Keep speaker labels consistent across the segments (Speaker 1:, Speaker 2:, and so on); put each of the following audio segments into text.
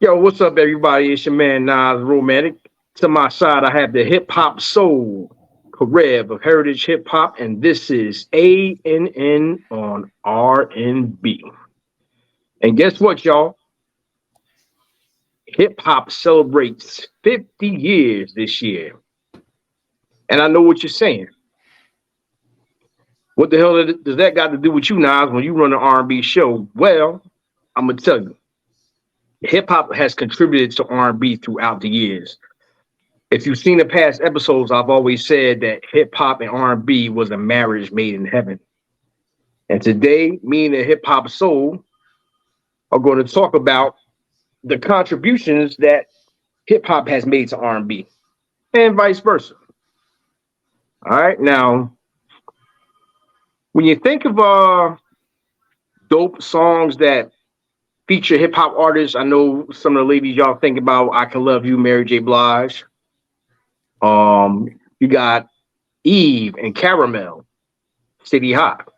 Speaker 1: Yo, what's up, everybody? It's your man Nas Romantic. To my side, I have the hip hop soul, Karev of Heritage Hip Hop, and this is ANN on R&B. And guess what, y'all? Hip hop celebrates 50 years this year. And I know what you're saying. What the hell does that got to do with you, Nas, when you run an R&B show? Well, I'm gonna tell you, hip hop has contributed to R&B throughout the years. If you've seen the past episodes, I've always said that hip hop and R&B was a marriage made in heaven. And today, me and the hip hop soul are going to talk about the contributions that hip hop has made to R&B and vice versa. All right. Now, when you think of dope songs that feature hip hop artists, I know some of the ladies y'all think about "I Can Love You," Mary J. Blige. You got Eve and Caramel, City Hot.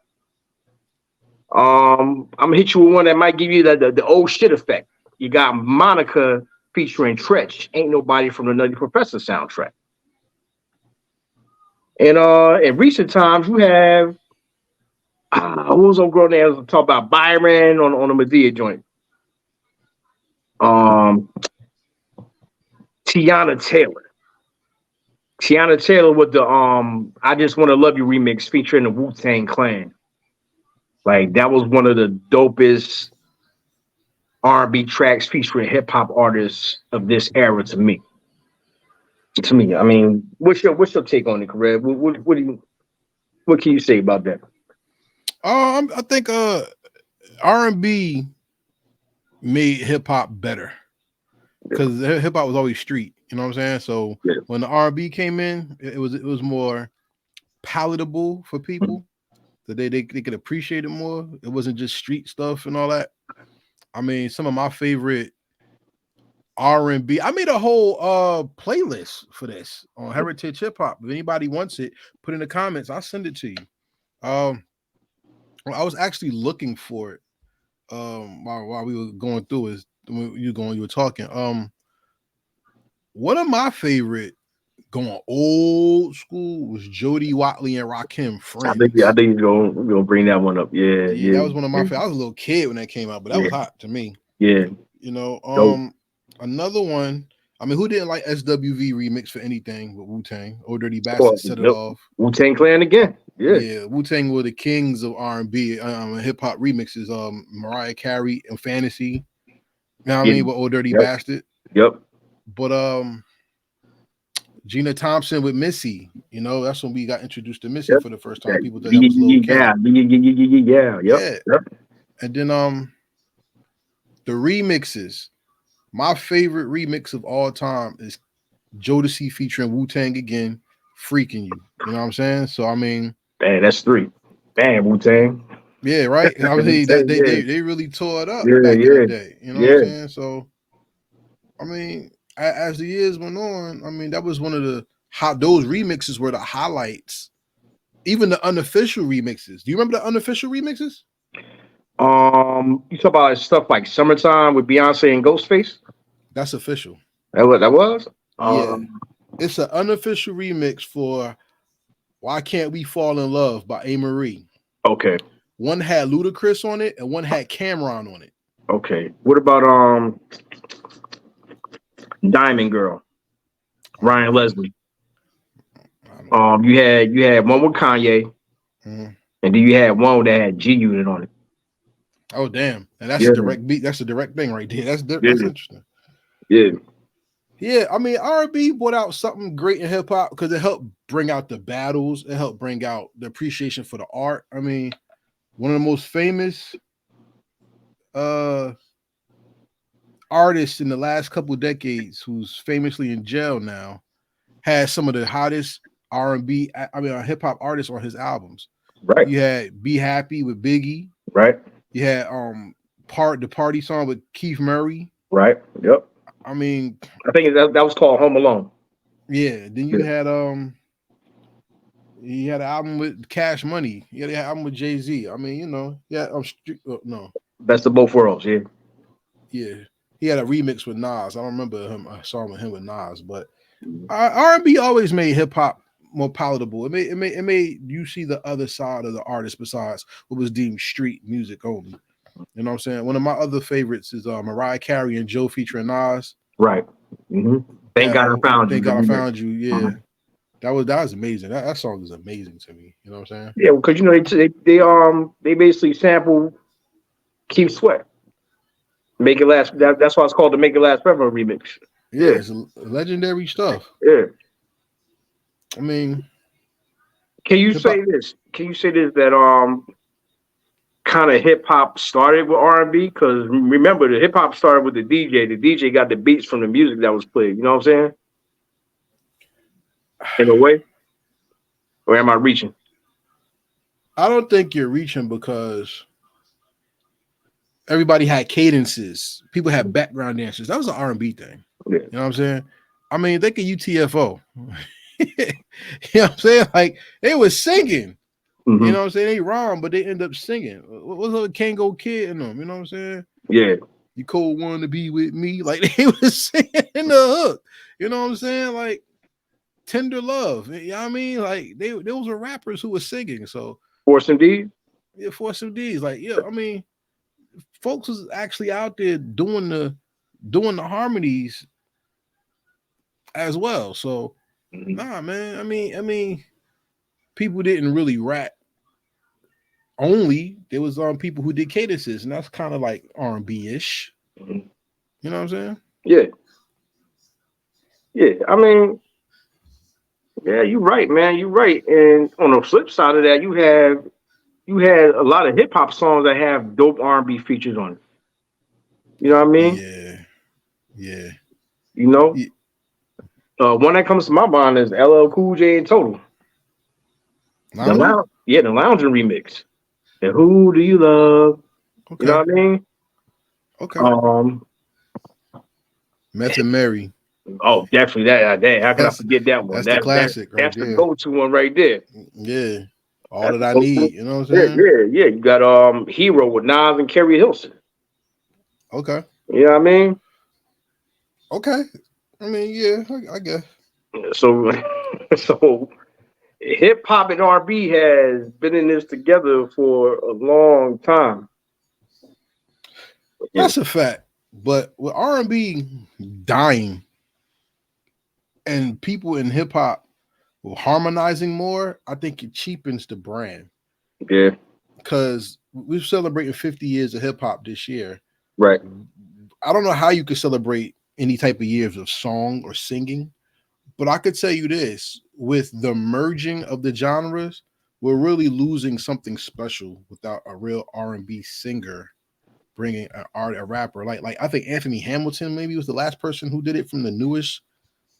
Speaker 1: I'm gonna hit you with one that might give you the old shit effect. You got Monica featuring Tretch, "Ain't Nobody" from the Nutty Professor soundtrack. And in recent times, you have who was on girl names talk about Byron on the Medea joint. Um, Tiana Taylor. Tiana Taylor with the "I Just Want to Love You" remix featuring the Wu-Tang Clan. Like that was one of the dopest R&B tracks featuring hip hop artists of this era to me. I mean, what's your take on it, Karev? What do you what can you say about that?
Speaker 2: I think R&B made hip hop better because hip hop was always street. You know what I'm saying? So
Speaker 1: Yeah.
Speaker 2: when the R&B came in, it was more palatable for people that they could appreciate it more. It wasn't just street stuff and all that. I mean, some of my favorite R&B. I made a whole playlist for this on Heritage Hip Hop. If anybody wants it, put in the comments. I'll send it to you. Um, I was actually looking for it while we were going through is when you were talking. One of my favorite going old school was Jody Watley and Rakim
Speaker 1: I
Speaker 2: Friends.
Speaker 1: think you're gonna bring that one up. Yeah,
Speaker 2: Yeah, that was one of my favorite. I was a little kid when that came out, but that
Speaker 1: yeah,
Speaker 2: was hot to me.
Speaker 1: yeah.
Speaker 2: You know,
Speaker 1: Dope.
Speaker 2: another one. I mean, who didn't like SWV remix for anything but Wu Tang? Old Dirty
Speaker 1: Oh,
Speaker 2: Bastard set it
Speaker 1: yep.
Speaker 2: off.
Speaker 1: Wu-Tang Clan again. Yeah.
Speaker 2: Yeah, Wu Tang were the kings of R&B, hip hop remixes. Mariah Carey and Fantasy. You know what I
Speaker 1: Yeah.
Speaker 2: mean? With Old Dirty
Speaker 1: Yep.
Speaker 2: Bastard.
Speaker 1: Yep.
Speaker 2: But Gina Thompson with Missy. You know, that's when we got introduced to Missy
Speaker 1: Yep.
Speaker 2: for the first time.
Speaker 1: That,
Speaker 2: People thought that was Lil
Speaker 1: yeah.
Speaker 2: Kim.
Speaker 1: Yeah. Yep.
Speaker 2: Yeah.
Speaker 1: Yep.
Speaker 2: And then the remixes. My favorite remix of all time is Jodeci featuring Wu Tang again, "Freaking You." You know what I'm saying? So I mean,
Speaker 1: Man, that's three. Damn, Wu-Tang.
Speaker 2: yeah, right. I mean that
Speaker 1: Wu-Tang, yeah.
Speaker 2: they really tore it up
Speaker 1: Yeah.
Speaker 2: back in the
Speaker 1: Yeah.
Speaker 2: day. You know what I'm
Speaker 1: Yeah.
Speaker 2: saying? So I mean, as the years went on, I mean that was one of the how those remixes were the highlights. Even the unofficial remixes. Do you remember the unofficial remixes?
Speaker 1: You talk about stuff like "Summertime" with Beyonce and Ghostface.
Speaker 2: That's official.
Speaker 1: That what that was.
Speaker 2: Yeah, it's an unofficial remix for "Why Can't We Fall in Love" by A. Marie.
Speaker 1: Okay.
Speaker 2: One had Ludacris on it, and one had Cameron on it.
Speaker 1: Okay. What about Diamond Girl,
Speaker 2: I don't
Speaker 1: Ryan
Speaker 2: know that.
Speaker 1: Leslie?
Speaker 2: I don't know that.
Speaker 1: You had one with Kanye,
Speaker 2: Mhm.
Speaker 1: and then you had one that had G Unit on it.
Speaker 2: Oh damn! And that's a
Speaker 1: Yeah.
Speaker 2: direct beat. That's a direct thing right there.
Speaker 1: Yeah.
Speaker 2: That's interesting.
Speaker 1: Yeah.
Speaker 2: Yeah, I mean R&B brought out something great in hip hop because it helped bring out the battles. It helped bring out the appreciation for the art. I mean, one of the most famous uh artists in the last couple of decades, who's famously in jail now, has some of the hottest R&B. I mean, hip hop artists on his albums.
Speaker 1: Right.
Speaker 2: You had "Be Happy" with Biggie.
Speaker 1: Right.
Speaker 2: You had the party song with Keith Murray.
Speaker 1: Right. Yep.
Speaker 2: I mean,
Speaker 1: I think that was called Home Alone.
Speaker 2: yeah. Then
Speaker 1: Yeah.
Speaker 2: you had an album with Cash Money. You had an album with Jay-Z. I mean, you know, yeah. No,
Speaker 1: Best of both worlds. Yeah.
Speaker 2: yeah. he had a remix with Nas. I don't remember him a song with him with Nas, but R&B always made hip hop more palatable. It made you see the other side of the artist besides what was deemed street music only. You know what I'm saying? One of my other favorites is Mariah Carey and Joe featuring Nas.
Speaker 1: Right. Mm-hmm. Thank God I found you.
Speaker 2: Thank God I found you. Yeah, that was amazing. That song is amazing to me. You know what I'm saying?
Speaker 1: Yeah, because you know they basically sample Keep Sweat, Make It Last. That's why it's called the Make It Last Forever remix.
Speaker 2: Yeah,
Speaker 1: Yeah,
Speaker 2: it's legendary stuff.
Speaker 1: yeah.
Speaker 2: I mean,
Speaker 1: Can you
Speaker 2: hip
Speaker 1: say
Speaker 2: hop.
Speaker 1: this? Can you say this that kind of hip hop started with R&B? Because remember, the hip hop started with the DJ. The DJ got the beats from the music that was played. You know what I'm saying? In a way, or am I reaching?
Speaker 2: I don't think you're reaching because everybody had cadences. People had background dancers. That was an R&B thing.
Speaker 1: Yeah.
Speaker 2: You know what I'm saying? I mean, think of UTFO. You know what I'm saying? Like they was singing.
Speaker 1: Mm-hmm.
Speaker 2: You know what I'm saying? They rhyme, but they end up singing. What's up, Kango Kid in them? You know what I'm saying?
Speaker 1: Yeah.
Speaker 2: You cold one to be with me. Like they was singing in the hook. You know what I'm saying? Like Tender Love. You know what I mean? Like those were rappers who were singing. So
Speaker 1: Force indeed.
Speaker 2: yeah, for some D's. Like, yeah, I mean, folks was actually out there doing the harmonies as well. So nah, man. I mean, people didn't really rap only. There was people who did cadences, and that's kind of like R&B ish.
Speaker 1: Mm-hmm.
Speaker 2: You know what I'm saying?
Speaker 1: Yeah. Yeah. I mean, yeah, you're right, man. You're right. And on the flip side of that, you had a lot of hip hop songs that have dope R&B features on it. You know what I mean?
Speaker 2: Yeah, yeah.
Speaker 1: You know,
Speaker 2: Yeah.
Speaker 1: one that comes to my mind is LL Cool J and Total.
Speaker 2: Lounging?
Speaker 1: The Lounging remix. And Who Do You Love? You know
Speaker 2: Okay,
Speaker 1: what I mean?
Speaker 2: okay.
Speaker 1: Um,
Speaker 2: Meth and Mary.
Speaker 1: oh, definitely that. How can I
Speaker 2: That's
Speaker 1: forget that one?
Speaker 2: that's the classic right
Speaker 1: That's the
Speaker 2: there.
Speaker 1: go-to one right there.
Speaker 2: Yeah. All
Speaker 1: That's
Speaker 2: that
Speaker 1: the
Speaker 2: I
Speaker 1: go-to.
Speaker 2: need. You know what I'm
Speaker 1: Yeah,
Speaker 2: saying?
Speaker 1: yeah, yeah. You got Hero with Nas and Kerry Hilson.
Speaker 2: Okay.
Speaker 1: You know what I mean?
Speaker 2: Okay. I mean, yeah, I guess.
Speaker 1: So, so hip hop and R&B has been in this together for a long time. Yeah,
Speaker 2: That's a fact. But with R&B dying and people in hip hop harmonizing more, I think it cheapens the brand.
Speaker 1: yeah,
Speaker 2: Because we're celebrating 50 years of hip hop this year.
Speaker 1: right.
Speaker 2: I don't know how you could celebrate any type of years of song or singing, but I could tell you this: with the merging of the genres, we're really losing something special without a real R&B singer bringing a rapper. Like I think Anthony Hamilton maybe was the last person who did it from the newest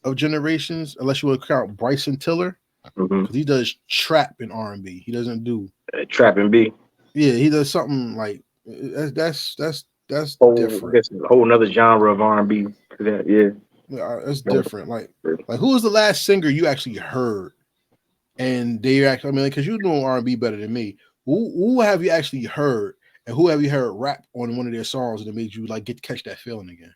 Speaker 2: of generations, unless you would count Bryson Tiller,
Speaker 1: Mm-hmm.
Speaker 2: because he does trap in R&B. He doesn't do
Speaker 1: Trap and B.
Speaker 2: yeah. He does something like that's
Speaker 1: Whole,
Speaker 2: different.
Speaker 1: that's a whole another genre of R&B. Yeah.
Speaker 2: Yeah, it's different. Like who was the last singer you actually heard? And they actually, I mean, because you know R&B better than me. Who have you actually heard, and who have you heard rap on one of their songs and it made you like catch that feeling again?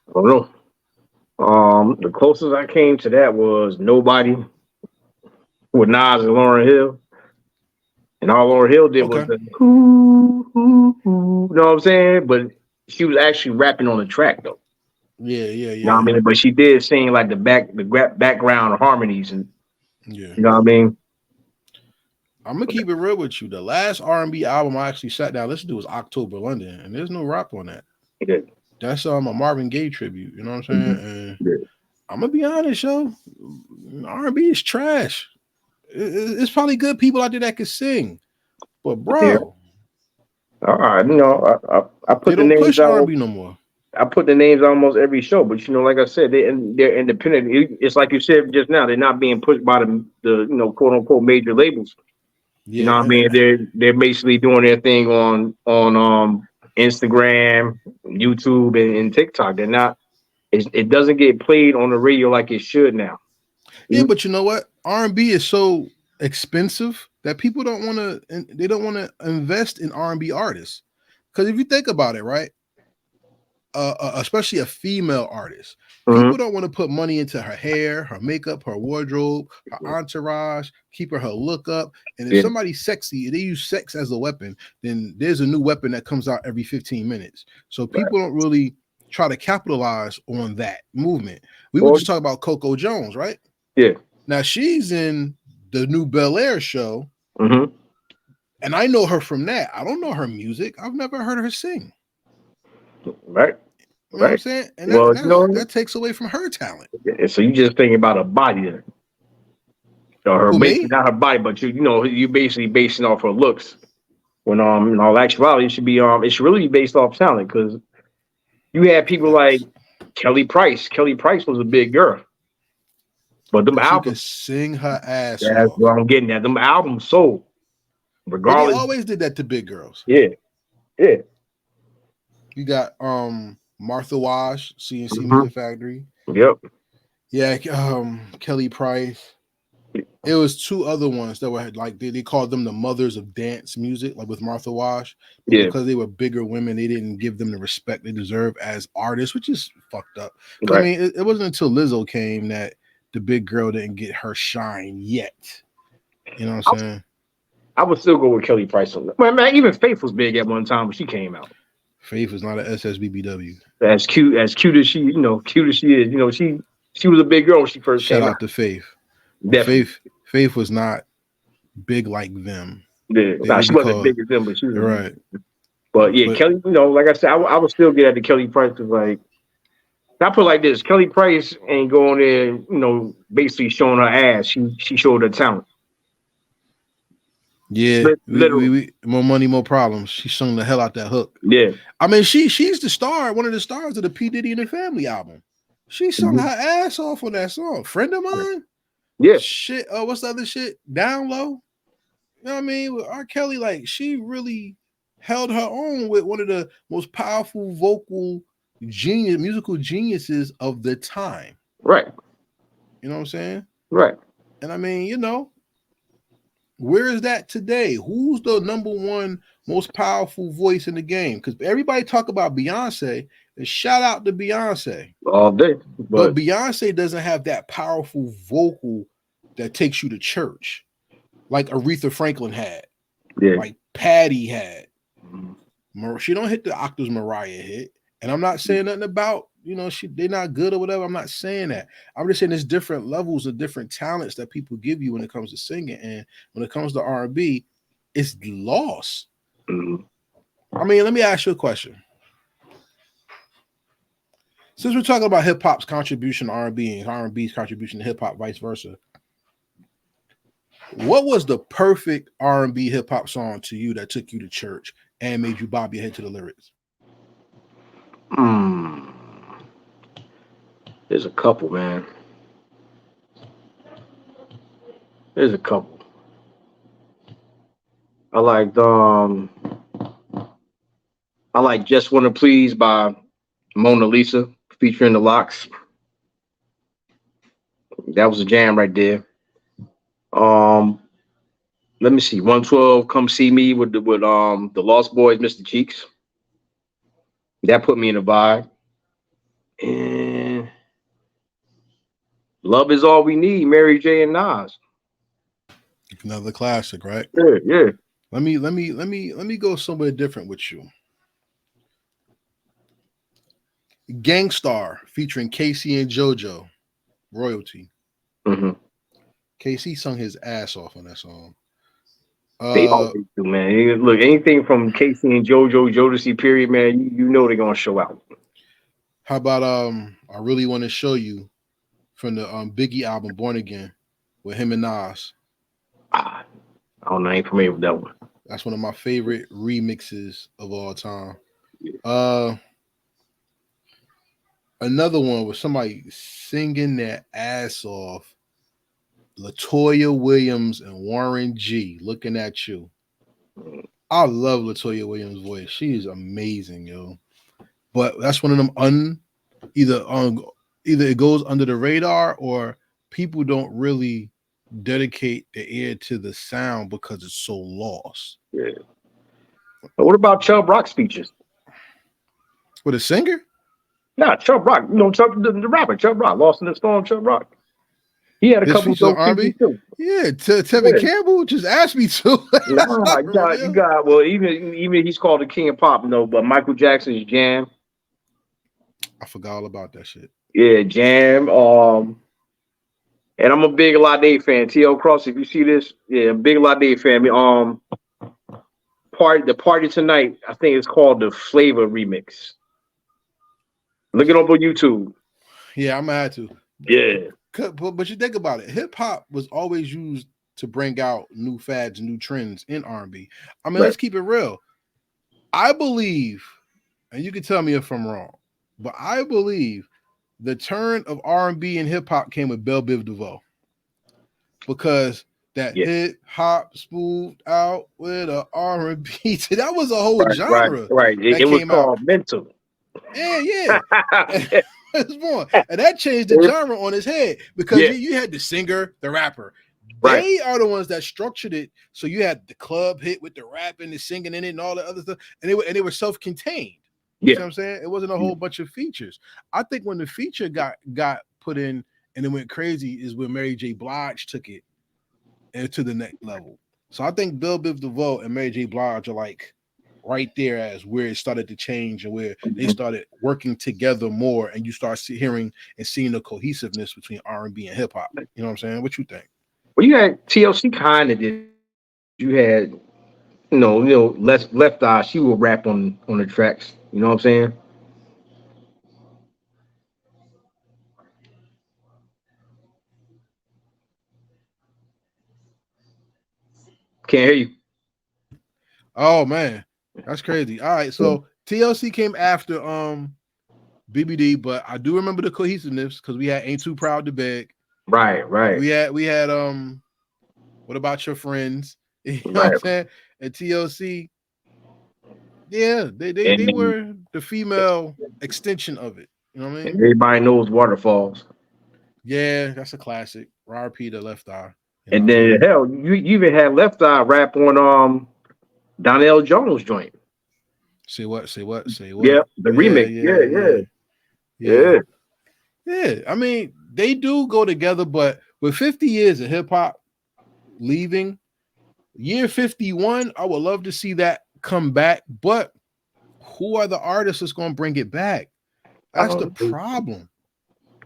Speaker 1: I don't know. The closest I came to that was Nobody with Nas and Lauryn Hill. And all Lauryn Hill did was
Speaker 2: Okay.
Speaker 1: the ooh, ooh, ooh, you know what I'm saying? But she was actually rapping on the track though.
Speaker 2: Yeah, yeah,
Speaker 1: You know what
Speaker 2: yeah,
Speaker 1: I mean? But she did sing like the background harmonies and
Speaker 2: yeah.
Speaker 1: you know what I mean?
Speaker 2: I'm gonna keep it real with you. The last R&B album I actually sat down listened to was October London, and there's no rap on that.
Speaker 1: Yeah.
Speaker 2: That's a Marvin Gaye tribute. You know what I'm saying?
Speaker 1: Mhm.
Speaker 2: And
Speaker 1: Yeah.
Speaker 2: I'm gonna be honest, yo. R&B is trash. It's probably good people out there that can sing, but
Speaker 1: Yeah.
Speaker 2: bro,
Speaker 1: All right. You know, I
Speaker 2: they
Speaker 1: put the
Speaker 2: don't
Speaker 1: names
Speaker 2: push
Speaker 1: out.
Speaker 2: R&B no more.
Speaker 1: I put the names almost every show, but you know, like I said, they're independent. It's like you said just now. They're not being pushed by the quote unquote major labels. You
Speaker 2: Yeah,
Speaker 1: know what I mean? They're basically doing their thing on Instagram, YouTube, and TikTok. They're not. It doesn't get played on the radio like it should now.
Speaker 2: yeah,
Speaker 1: You-
Speaker 2: but you know what? R&B is so expensive that people don't want to. They don't want to invest in R&B artists. Because if you think about it, right, especially a female artist,
Speaker 1: Mm-hmm.
Speaker 2: people don't want to put money into her hair, her makeup, her wardrobe, her entourage, keeping her look up. And if
Speaker 1: Yeah.
Speaker 2: somebody's sexy, they use sex as a weapon, then there's a new weapon that comes out every 15 minutes. So
Speaker 1: Right.
Speaker 2: people don't really try to capitalize on that movement. We were
Speaker 1: Well,
Speaker 2: just talking about Coco Jones, right?
Speaker 1: yeah.
Speaker 2: Now she's in the new Bel Air show,
Speaker 1: Mm-hmm.
Speaker 2: and I know her from that. I don't know her music. I've never heard her sing.
Speaker 1: Right.
Speaker 2: You know what I'm
Speaker 1: Right.
Speaker 2: saying? And
Speaker 1: Well,
Speaker 2: that takes away from her talent.
Speaker 1: so you just thinking about a body then. Or her
Speaker 2: Who,
Speaker 1: basically
Speaker 2: me?
Speaker 1: not her body, but you basically basing off her looks. When in all actuality, it should really be based off talent because you had people like
Speaker 2: Facts.
Speaker 1: Kelly Price. Kelly Price was a big girl, but them
Speaker 2: And she could
Speaker 1: albums,
Speaker 2: sing her ass
Speaker 1: that's
Speaker 2: off.
Speaker 1: what I'm getting at. Them albums sold,
Speaker 2: But they
Speaker 1: regardless.
Speaker 2: always did that to big girls.
Speaker 1: Yeah, yeah.
Speaker 2: You got Martha Wash, CNC
Speaker 1: Hmm.
Speaker 2: Music Factory.
Speaker 1: Yep.
Speaker 2: Yeah, Kelly Price. It was two other ones that were like they called them the mothers of dance music, like with Martha Wash. But
Speaker 1: Yeah.
Speaker 2: because they were bigger women, they didn't give them the respect they deserve as artists, which is fucked up. Because I
Speaker 1: Right.
Speaker 2: mean, it wasn't until Lizzo came that the big girl didn't get her shine yet. You know what
Speaker 1: I,
Speaker 2: I'm saying?
Speaker 1: I would still go with Kelly Price on that. Well, man, even Faith was big at one time when she came out.
Speaker 2: Faith was not an SSBBW.
Speaker 1: As cute as cute as she is, she was a big girl when she first
Speaker 2: Shout
Speaker 1: came out.
Speaker 2: out to Faith. But
Speaker 1: Definitely.
Speaker 2: Faith was not big like them.
Speaker 1: Yeah.
Speaker 2: They
Speaker 1: Nah,
Speaker 2: they
Speaker 1: she
Speaker 2: be
Speaker 1: wasn't
Speaker 2: called
Speaker 1: big as them, but she was a big.
Speaker 2: right.
Speaker 1: But yeah,
Speaker 2: But
Speaker 1: Kelly, like I said, I would still get at the Kelly Price because like I put it like this: Kelly Price ain't going there, basically showing her ass. She showed her talent.
Speaker 2: yeah,
Speaker 1: Literally.
Speaker 2: we more money, more problems. She sung the hell out that hook.
Speaker 1: Yeah.
Speaker 2: I mean, she's the star, one of the stars of the P. Diddy and the Family album. She sung her
Speaker 1: Mhm.
Speaker 2: ass off on that song. Friend of mine?
Speaker 1: Yeah.
Speaker 2: Shit. What's the other shit? Down low. You know what I mean? With R. Kelly, like she really held her own with one of the most powerful musical geniuses of the time.
Speaker 1: Right.
Speaker 2: You know what I'm saying?
Speaker 1: Right.
Speaker 2: And I mean, where is that today? Who's the number one most powerful voice in the game? Because everybody talk about Beyonce, and shout out to Beyonce.
Speaker 1: All day.
Speaker 2: But
Speaker 1: But
Speaker 2: Beyonce doesn't have that powerful vocal that takes you to church, like Aretha Franklin had,
Speaker 1: yeah.
Speaker 2: like Patty had.
Speaker 1: Mhm.
Speaker 2: She don't hit the octaves Mariah hit. And I'm not saying nothing about, they're not good or whatever. I'm not saying that. I'm just saying there's different levels of different talents that people give you when it comes to singing. And when it comes to R&B, it's lost.
Speaker 1: Mhm.
Speaker 2: I mean, let me ask you a question. Since we're talking about hip hop's contribution to R&B and R&B's contribution to hip hop, vice versa, what was the perfect R&B hip hop song to you that took you to church and made you bob your head to the lyrics?
Speaker 1: Mm. There's a couple, man. There's a couple. I liked I like Just Wanna Please by Mona Lisa featuring the Locks. That was a jam right there. Um, let me see. 112 Come See Me with the Lost Boys, Mr. Cheeks. That put me in a vibe. And Love Is All We Need, Mary J and Nas.
Speaker 2: Another classic, right?
Speaker 1: Yeah, yeah.
Speaker 2: Let me go somewhere different with you. Gangstar featuring Casey and JoJo, royalty.
Speaker 1: Hmm.
Speaker 2: Casey sung his ass off on that song.
Speaker 1: They
Speaker 2: Uh,
Speaker 1: always do, man. Look, anything from Casey and JoJo, Jodeci period, man, you know they're gonna show out.
Speaker 2: how about I really want to show you from the Biggie album Born Again with him and Nas.
Speaker 1: Ah, I don't know, I ain't familiar with that one.
Speaker 2: That's one of my favorite remixes of all time. Uh, another one with somebody singing their ass off. Latoya Williams and Warren G. Looking at you. I love Latoya Williams' voice. She is amazing, yo. But that's one of them either either it goes under the radar or people don't really dedicate the ear to the sound because it's so lost.
Speaker 1: Yeah. But what about Chubb Rock's features?
Speaker 2: With a singer?
Speaker 1: Nah, Chubb Rock. You know, the rapper, Chubb Rock. Lost in the Storm, Chubb Rock. He had a
Speaker 2: His
Speaker 1: couple of
Speaker 2: features on
Speaker 1: those features
Speaker 2: R&B?
Speaker 1: too.
Speaker 2: Yeah, Tevin
Speaker 1: Yeah.
Speaker 2: Campbell just asked me to. That's
Speaker 1: Nah,
Speaker 2: not real,
Speaker 1: you
Speaker 2: yo.
Speaker 1: got well, even he's called the King of Pop, no, but Michael Jackson's Jam.
Speaker 2: I forgot all about that shit.
Speaker 1: Yeah, Jam. And I'm a big Lade fan. T.O. Cross, if you see this, yeah, big Lade fan. The party tonight, I think it's called the Flavor Remix. Look it up on YouTube.
Speaker 2: Yeah, I'm gonna have to.
Speaker 1: Yeah.
Speaker 2: But you think about it, hip hop was always used to bring out new fads, new trends in R&B. I mean,
Speaker 1: Right.
Speaker 2: let's keep it real. I believe, and you can tell me if I'm wrong, but I believe the turn of R&B and hip hop came with Belle Biv DeVoe, because that
Speaker 1: Yeah.
Speaker 2: hip hop smoothed out with a R&B. That was a whole
Speaker 1: Right,
Speaker 2: genre
Speaker 1: right.
Speaker 2: that
Speaker 1: It was
Speaker 2: came out.
Speaker 1: called Mental.
Speaker 2: Yeah. It's born. And that changed the genre on his head, because
Speaker 1: Yeah.
Speaker 2: you had the singer, the rapper.
Speaker 1: Right.
Speaker 2: They are the ones that structured it. So you had the club hit with the rapping, the singing in it, and all the other stuff. And they were self-contained. You see what I'm saying? It wasn't a whole bunch of features. I think when the feature got put in and it went crazy is when Mary J. Blige took it to the next level. So I think Belle Biv DeVoe and Mary J. Blige are like right there as where it started to change and where they started working together more, and you start hearing and seeing the cohesiveness between R&B and hip hop. You know what I'm saying? What you think?
Speaker 1: Well, you had TLC kind of did. You had, left eye. She will rap on the tracks. You know what I'm saying? Can't hear you.
Speaker 2: Oh man, that's crazy. All right, so TLC came after BBD, but I do remember the cohesiveness because we had Ain't Too Proud to Beg.
Speaker 1: Right.
Speaker 2: We had What About Your Friends? You know what
Speaker 1: Right.
Speaker 2: I'm saying? And TLC, yeah, they were the female extension of it. You know what I mean?
Speaker 1: Everybody knows Waterfalls.
Speaker 2: Yeah, that's a classic. RP the Left Eye. You know
Speaker 1: And
Speaker 2: what I'm
Speaker 1: then
Speaker 2: saying?
Speaker 1: hell, you even had Left Eye rap on Donnell Jones joint.
Speaker 2: Say what? Say what? Say
Speaker 1: Yeah,
Speaker 2: what?
Speaker 1: the
Speaker 2: Yeah,
Speaker 1: remix. Yeah.
Speaker 2: yeah. I mean, they do go together, but with 50 years of hip hop leaving, year 51, I would love to see that come back. But who are the artists that's going to bring it back? That's the problem.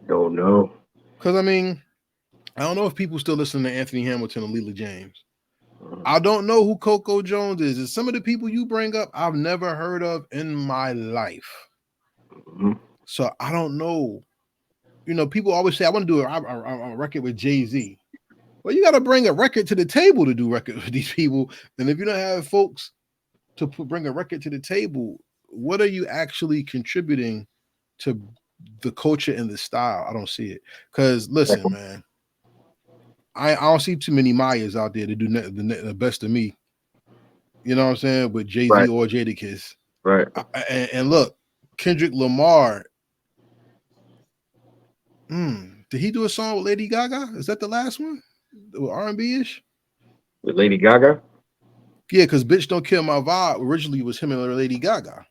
Speaker 1: Don't know.
Speaker 2: Because I mean, I don't know if people still listen to Anthony Hamilton or Leela James. I don't know who Coco Jones is. And some of the people you bring up, I've never heard of in my life.
Speaker 1: Mm-hmm.
Speaker 2: So I don't know. You know, people always say, I want to do a record with Jay-Z. Well, you got to bring a record to the table to do records with these people. And if you don't have folks to bring a record to the table, what are you actually contributing to the culture and the style? I don't see it. Because listen, man, I don't see too many Mayas out there to do the best of me. You know what I'm saying? With Jay-Z
Speaker 1: Right.
Speaker 2: or Jadakiss.
Speaker 1: Right.
Speaker 2: And look, Kendrick Lamar. Did he do a song with Lady Gaga? Is that the last one? R&B-ish?
Speaker 1: With Lady Gaga?
Speaker 2: Yeah, because Bitch Don't Kill My Vibe originally was him and Lady Gaga.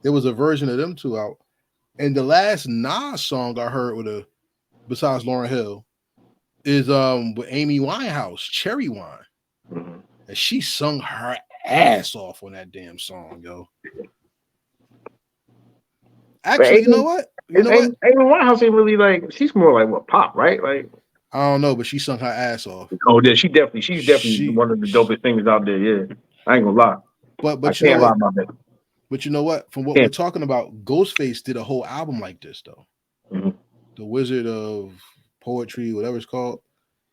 Speaker 2: There was a version of them two out. And the last Nas song I heard besides Lauryn Hill is with Amy Winehouse, Cherry Wine.
Speaker 1: Mm-hmm.
Speaker 2: And she sung her ass off on that damn song, yo. Actually, you know what?
Speaker 1: Amy Winehouse ain't really like, she's more like what, pop, right? Like,
Speaker 2: I don't know, but she sung her ass off.
Speaker 1: Oh yeah, she's definitely one of the dopest thingers out there. Yeah, I ain't gonna lie. I
Speaker 2: But you know
Speaker 1: can't lie
Speaker 2: what?
Speaker 1: about that.
Speaker 2: But you know what? From what we're talking about, Ghostface did a whole album like this, though.
Speaker 1: Mm-hmm.
Speaker 2: The Wizard of Poetry, whatever it's called.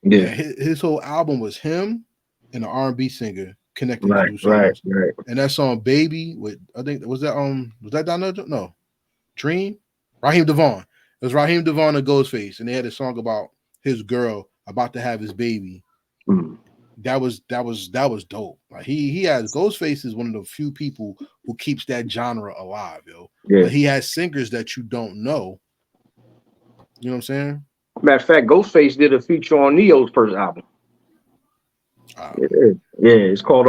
Speaker 1: Yeah,
Speaker 2: his whole album was him and an R&B singer connecting to do
Speaker 1: right.
Speaker 2: songs. And that song "Baby" with, I think, was that Donnell? No, Dream, Raheem Devon. It was Raheem Devon and Ghostface, and they had a song about his girl about to have his baby.
Speaker 1: Mm-hmm.
Speaker 2: That was dope. Like he has, Ghostface is one of the few people who keeps that genre alive, yo.
Speaker 1: Yeah.
Speaker 2: But he has singers that you don't know. You know what I'm saying?
Speaker 1: Matter of fact, Ghostface did a feature on Neo's first album. Yeah, it's called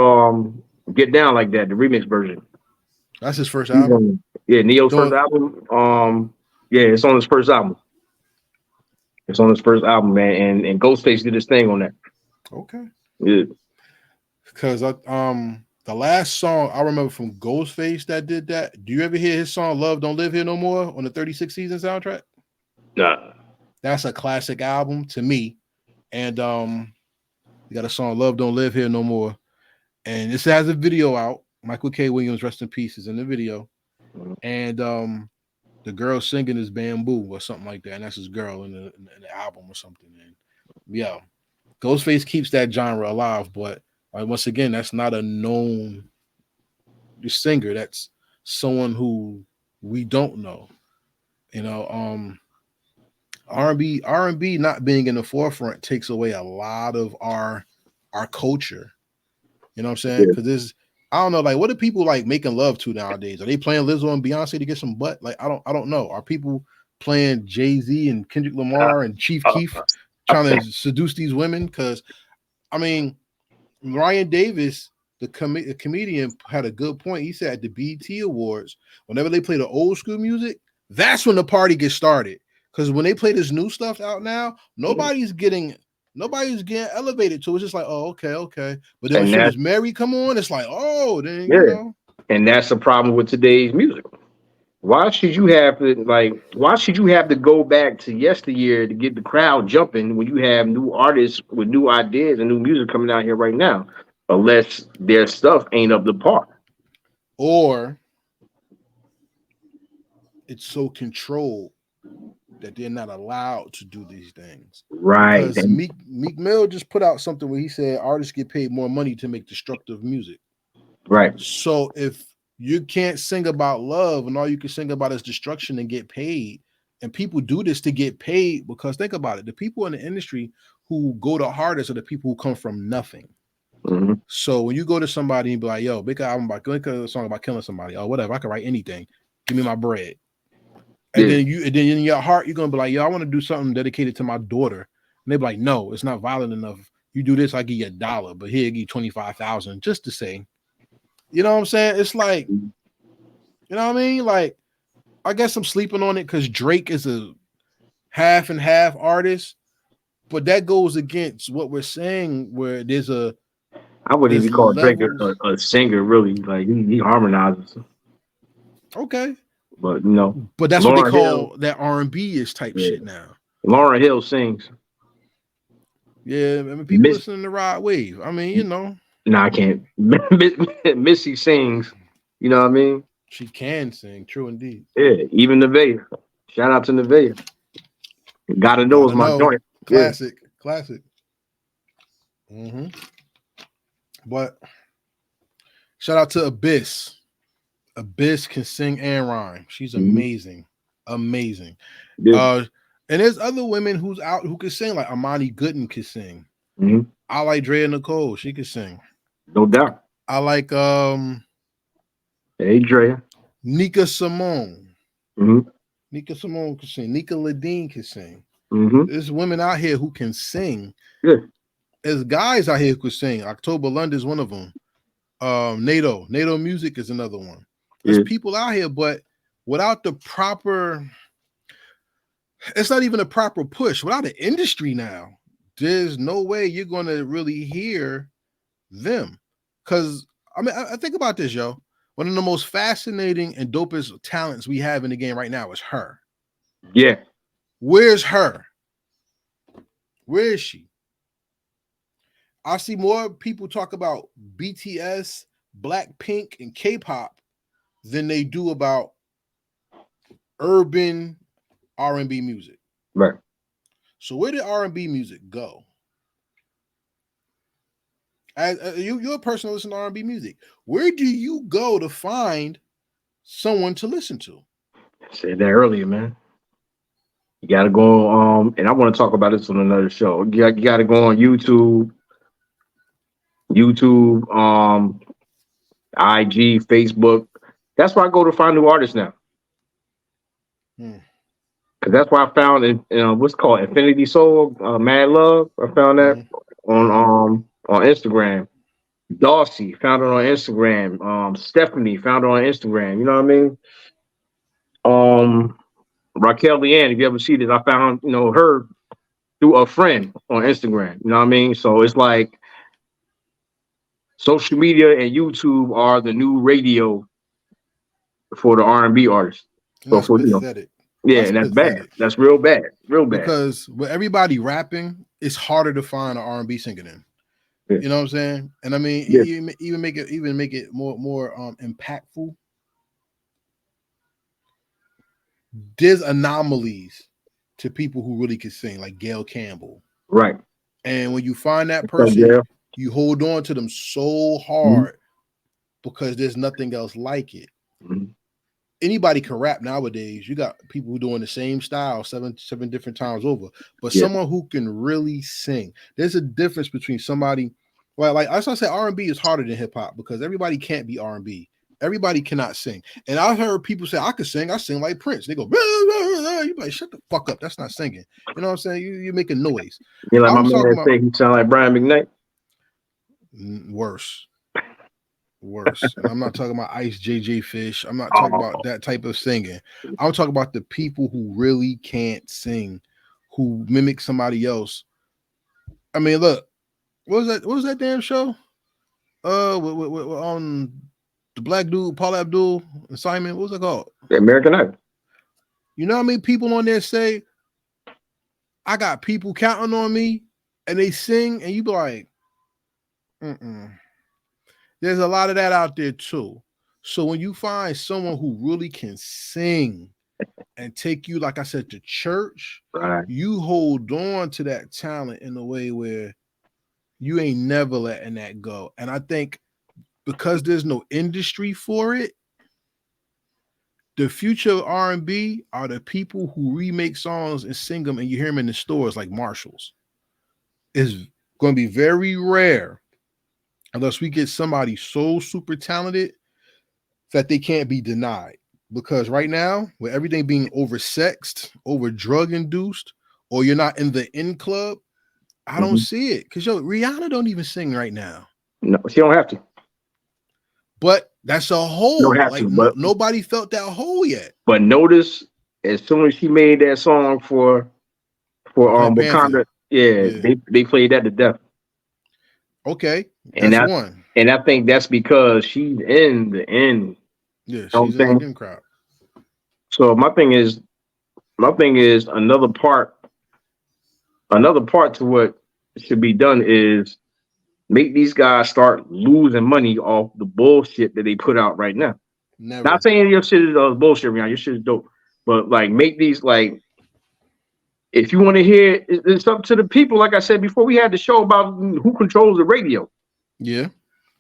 Speaker 1: Get Down Like That, the remix version.
Speaker 2: That's his first album.
Speaker 1: Yeah, Neo's first
Speaker 2: Doing
Speaker 1: album. Yeah, it's on his first album. It's on his first album, man. And Ghostface did his thing on that.
Speaker 2: okay.
Speaker 1: Yeah.
Speaker 2: Because the last song I remember from Ghostface that did that. Do you ever hear his song "Love Don't Live Here No More" on the 36 Season soundtrack?
Speaker 1: Nah.
Speaker 2: That's a classic album to me. And you got a song "Love Don't Live Here No More," and this has a video out. Michael K. Williams, rest in peace, is in the video, and the girl singing is "Bamboo" or something like that, and that's his girl in the album or something. And yeah, Ghostface keeps that genre alive, but once again, that's not a known singer. That's someone who we don't know. You know, R&B not being in the forefront takes away a lot of our culture. You know what I'm saying? Because there's I don't know, like what are people like making love to nowadays? Are they playing Lizzo and Beyonce to get some butt? Like I don't know. Are people playing Jay-Z and Kendrick Lamar and Chief Keef trying to seduce these women? Because I mean, Ryan Davis, the comedian, had a good point. He said at the BET Awards, whenever they play the old school music, that's when the party gets started. Because when they play this new stuff out now, nobody's getting elevated to it. It's just like, oh, okay. But then as soon as Mary come on, it's like, oh, then you know.
Speaker 1: And that's the problem with today's music. Why should you have to go back to yesteryear to get the crowd jumping when you have new artists with new ideas and new music coming out here right now? Unless their stuff ain't up to par.
Speaker 2: Or it's so controlled that they're not allowed to do these things.
Speaker 1: Right.
Speaker 2: Because Meek Mill just put out something where he said artists get paid more money to make destructive music.
Speaker 1: Right.
Speaker 2: So if you can't sing about love and all you can sing about is destruction and get paid, and people do this to get paid, because think about it, the people in the industry who go the hardest are the people who come from nothing.
Speaker 1: Mm-hmm.
Speaker 2: So when you go to somebody and be like, yo, make a song about killing somebody, or whatever, I can write anything. Give me my bread. And then in your heart, you're gonna be like, yo, I want to do something dedicated to my daughter. And they be like, no, it's not violent enough. You do this, I give you $1, but here I give you 25,000 just to say. You know what I'm saying? It's like, you know what I mean? Like, I guess I'm sleeping on it because Drake is a half and half artist, but that goes against what we're saying, where
Speaker 1: I wouldn't even call Drake a singer, really. Like he harmonizes.
Speaker 2: Okay.
Speaker 1: But you know,
Speaker 2: but that's Lauryn what they call Hill, that R&B is type shit now.
Speaker 1: Lauryn Hill sings.
Speaker 2: Yeah, I mean, people listening to Rod Wave. I mean, you know.
Speaker 1: No, I can't. Missy sings. You know what I mean?
Speaker 2: She can sing. True indeed.
Speaker 1: Yeah, even Nevaeh. Shout out to Nevaeh. Gotta know is my joint.
Speaker 2: Classic. Mm-hmm. But shout out to Abyss. Abyss can sing and rhyme. She's amazing. Amazing. Yeah. And there's other women who's out who can sing, like Amani Gooden can sing.
Speaker 1: Mm-hmm.
Speaker 2: I like Drea Nicole. She can sing.
Speaker 1: No doubt.
Speaker 2: I like
Speaker 1: Hey Drea.
Speaker 2: Nika Simone.
Speaker 1: Mm-hmm.
Speaker 2: Nika Simone can sing. Nika Ladine can sing.
Speaker 1: Mm-hmm.
Speaker 2: There's women out here who can sing.
Speaker 1: Yeah.
Speaker 2: There's guys out here who can sing. October Lund is one of them. NATO Music is another one. There's people out here, but without the proper, it's not even a proper push. Without an industry now, there's no way you're going to really hear them. Because, I mean, I think about this, yo. One of the most fascinating and dopest talents we have in the game right now is her.
Speaker 1: Yeah.
Speaker 2: Where's her? Where is she? I see more people talk about BTS, Blackpink, and K-pop than they do about urban R&B music.
Speaker 1: Right.
Speaker 2: So where did R&B music go? As you're a person who listens to R&B music. Where do you go to find someone to listen to?
Speaker 1: I said that earlier, man. You got to go and I want to talk about this on another show. You got to go on YouTube, IG, Facebook. That's where I go to find new artists now. Because that's why I found what's called Infinity Soul, Mad Love. I found that on Instagram. Darcy found it on Instagram. Stephanie found it on Instagram. You know what I mean? Um, Raquel Leanne, if you ever see this, I found her through a friend on Instagram. You know what I mean? So it's like social media and YouTube are the new radio for the R&B artists.
Speaker 2: And
Speaker 1: So
Speaker 2: that's
Speaker 1: for
Speaker 2: pathetic.
Speaker 1: yeah,
Speaker 2: That's
Speaker 1: and that's bad.
Speaker 2: pathetic.
Speaker 1: That's real bad, real bad.
Speaker 2: Because with everybody rapping, it's harder to find an R&B singer than.
Speaker 1: Yeah.
Speaker 2: You know what I'm saying? And I mean,
Speaker 1: Yeah.
Speaker 2: even make it more impactful. There's anomalies to people who really can sing, like Gail Campbell.
Speaker 1: Right.
Speaker 2: And when you find that
Speaker 1: What's up,
Speaker 2: person,
Speaker 1: Gail?
Speaker 2: you hold on to them so hard because there's nothing else like it.
Speaker 1: Mhm.
Speaker 2: Anybody can rap nowadays. You got people who doing the same style seven different times over. But
Speaker 1: Yeah.
Speaker 2: someone who can really sing, there's a difference between somebody. Well, like I say, R&B is harder than hip hop because everybody can't be R&B. Everybody cannot sing. And I heard people say, I could sing. I sing like Prince. They go, you like, shut the fuck up. That's not singing. You know what I'm saying? You're making noise.
Speaker 1: You like
Speaker 2: I
Speaker 1: my
Speaker 2: was talking
Speaker 1: man
Speaker 2: about
Speaker 1: say he sound like Brian McKnight.
Speaker 2: worse. And I'm not talking about Ice JJ Fish. I'm not talking about that type of singing. I'm talking about the people who really can't sing, who mimic somebody else. I mean, look, what was that damn show? On the black dude, Paul Abdul and Simon. What was it called?
Speaker 1: The American Idol.
Speaker 2: You know how many people on there say, I got people counting on me, and they sing, and you be like, There's a lot of that out there too. So when you find someone who really can sing and take you, like I said, to church,
Speaker 1: Right.
Speaker 2: you hold on to that talent in a way where you ain't never letting that go. And I think because there's no industry for it, the future of R&B are the people who remake songs and sing them, and you hear them in the stores like Marshalls. It's going to be very rare unless we get somebody so super talented that they can't be denied. Because right now, with everything being oversexed, over drug induced, or you're not in the in club, I don't see it. Because Rihanna don't even sing right now.
Speaker 1: No, she don't have to.
Speaker 2: But that's a hole.
Speaker 1: Don't have
Speaker 2: Like
Speaker 1: to, but
Speaker 2: nobody felt that hole yet.
Speaker 1: But notice, as soon as she made that song for
Speaker 2: Black
Speaker 1: Wakanda,
Speaker 2: Panther.
Speaker 1: they played that to death.
Speaker 2: Okay,
Speaker 1: And
Speaker 2: that's one.
Speaker 1: And I think that's because she's in the end.
Speaker 2: Yeah, she's in the in crowd.
Speaker 1: So my thing is another part to what should be done is make these guys start losing money off the bullshit that they put out right now.
Speaker 2: Never.
Speaker 1: Not saying your shit is bullshit, Rihanna. Your shit is dope. But like make these like if you want to hear it's up to the people. Like I said before, we had the show about who controls the radio.
Speaker 2: Yeah.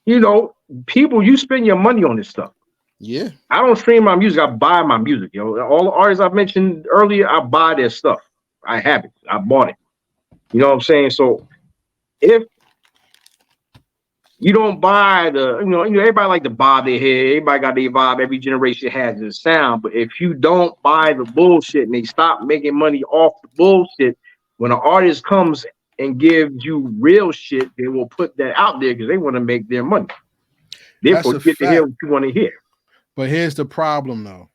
Speaker 1: You know, people, you spend your money on this stuff.
Speaker 2: Yeah.
Speaker 1: I don't stream my music, I buy my music. All the artists I mentioned earlier, I buy their stuff. I have it. I bought it. You know what I'm saying? So if you don't buy everybody like to bob their head. Everybody got their vibe. Every generation has their sound. But if you don't buy the bullshit and they stop making money off the bullshit, when an artist comes and gives you real shit, they will put that out there because they want to make their money. Therefore, you get to hear what you want to hear.
Speaker 2: But here's the problem, though.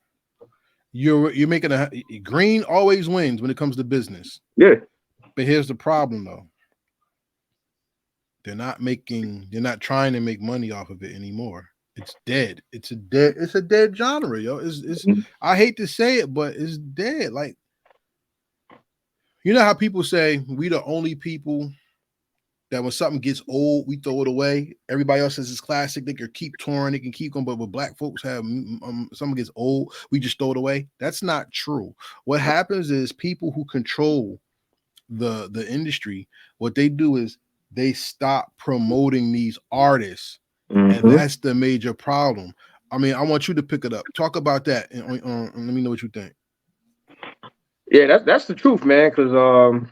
Speaker 2: You're making green always wins when it comes to business.
Speaker 1: Yeah.
Speaker 2: But here's the problem, though. They're not trying to make money off of it anymore. It's dead. It's a dead genre, yo. I hate to say it, but it's dead. Like, you know how people say we the only people that when something gets old, we throw it away. Everybody else says it's classic. They can keep touring, they can keep going. But when black folks have something gets old, we just throw it away. That's not true. What happens is people who control the industry, what they do is they stop promoting these artists, and that's the major problem. I mean, I want you to pick it up. Talk about that, and let me know what you think.
Speaker 1: Yeah, that's the truth, man. Because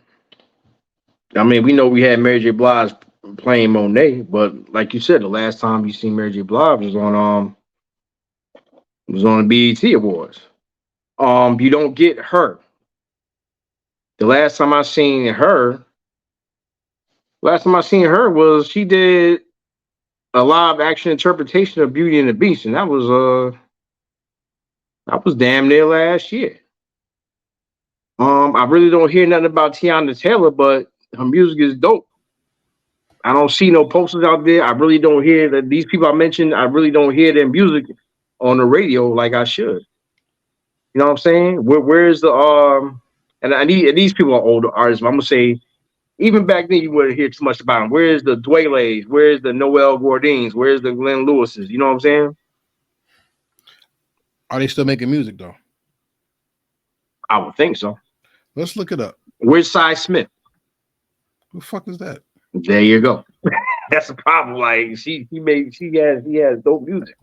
Speaker 1: I mean, we know we had Mary J. Blige playing Monet, but like you said, the last time you seen Mary J. Blige was on the BET Awards. You don't get her. The last time I seen her was she did a live action interpretation of Beauty and the Beast, and that was damn near last year. I really don't hear nothing about Tiana Taylor, but her music is dope. I don't see no posters out there. I really don't hear that these people I mentioned. I really don't hear their music on the radio like I should. You know what I'm saying? Where's the and I need and these people are older artists. But I'm gonna say even back then you wouldn't hear too much about them. Where's the Dwayle's? Where's the Noel Gourdins? Where's the Glenn Lewis's? You know what I'm saying?
Speaker 2: Are they still making music though?
Speaker 1: I would think so.
Speaker 2: Let's look it up.
Speaker 1: Where's Cy Smith?
Speaker 2: Who the fuck is that?
Speaker 1: There you go. That's the problem. Like he has dope music.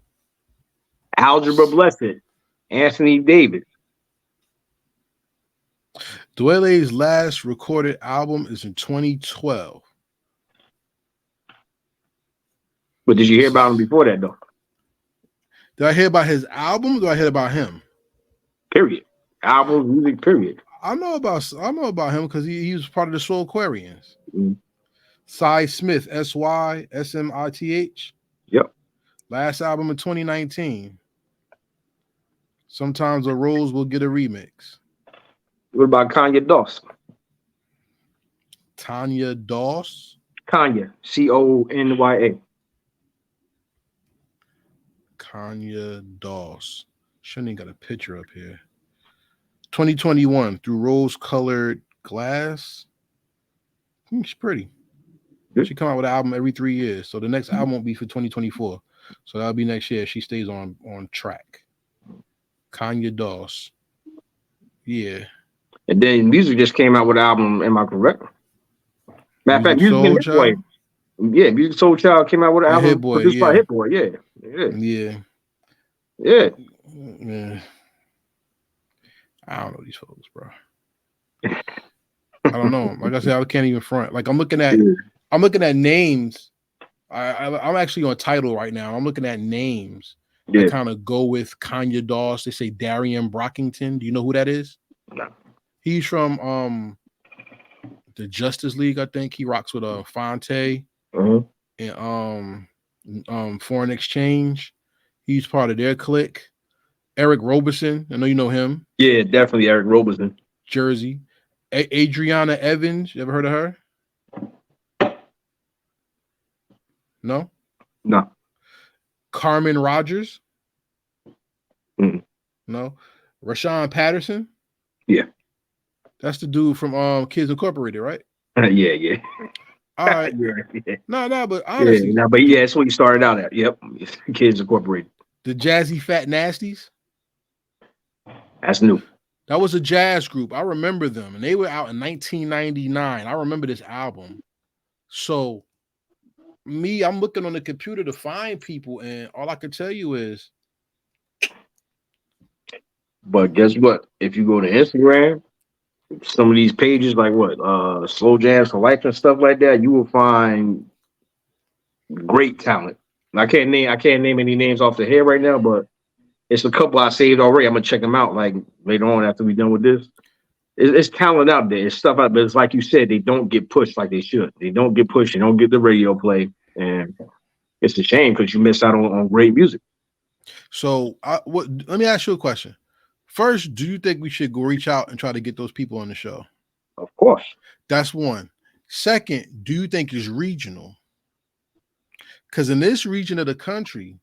Speaker 1: Algebra Blessed, Anthony Davis.
Speaker 2: Dwele's last recorded album is in 2012.
Speaker 1: But did you hear about him before that though?
Speaker 2: Did I hear about his album or did I hear about him?
Speaker 1: Period. Albums, music, period.
Speaker 2: I know about him because he was part of the Soul Aquarians.
Speaker 1: Mm-hmm.
Speaker 2: Cy Smith, SYSMITH.
Speaker 1: Yep.
Speaker 2: Last album in 2019. Sometimes a rose will get a remix.
Speaker 1: What about Kanye Doss?
Speaker 2: Tanya Doss.
Speaker 1: Kanye, Conyya.
Speaker 2: Kanye Doss. Shouldn't even got a picture up here. 2021 through rose-colored glass. She's pretty. She come out with an album every 3 years. So the next album won't be for 2024. So that'll be next year. She stays on track. Kanye Doss. Yeah.
Speaker 1: And then music just came out with an album. Am I correct? Matter of fact, Music and Hit Boy. Yeah, Music Soul Child came out with an album
Speaker 2: Hit Boy,
Speaker 1: produced by
Speaker 2: yeah.
Speaker 1: Hit Boy. Yeah.
Speaker 2: I don't know these folks, bro. I don't know. Like I said, I can't even front. Like I'm looking at names. I'm actually on Tidal right now. I'm looking at names that kind of go with Kanye Doss. They say Darian Brockington. Do you know who that is?
Speaker 1: No.
Speaker 2: He's from the Justice League, I think. He rocks with Fonte and Foreign Exchange. He's part of their clique. Eric Roberson, I know you know him.
Speaker 1: Yeah, definitely Eric Roberson.
Speaker 2: Jersey. Adriana Evans, you ever heard of her? No?
Speaker 1: No.
Speaker 2: Carmen Rogers?
Speaker 1: Mm.
Speaker 2: No. Rashawn Patterson?
Speaker 1: Yeah.
Speaker 2: That's the dude from Kids Incorporated, right?
Speaker 1: Yeah.
Speaker 2: All right.
Speaker 1: Yeah.
Speaker 2: No, but honestly.
Speaker 1: That's what you started out at. Yep. Kids Incorporated.
Speaker 2: The Jazzy Fat Nasties?
Speaker 1: That's new.
Speaker 2: That was a jazz group. I remember them. And they were out in 1999. I remember this album. So I'm looking on the computer to find people, and all I can tell you is.
Speaker 1: But guess what? If you go to Instagram, some of these pages like Slow Jams for Life and stuff like that, you will find great talent. I can't name any names off the head right now, but it's a couple I saved already. I'm gonna check them out like later on after we're done with this. It's talent out there. It's stuff out there. It's like you said, they don't get pushed like they should. They don't get pushed. They don't get the radio play, and it's a shame because you miss out on great music.
Speaker 2: So, let me ask you a question. First, do you think we should go reach out and try to get those people on the show?
Speaker 1: Of course.
Speaker 2: That's one. Second, do you think it's regional? Because in this region of the country,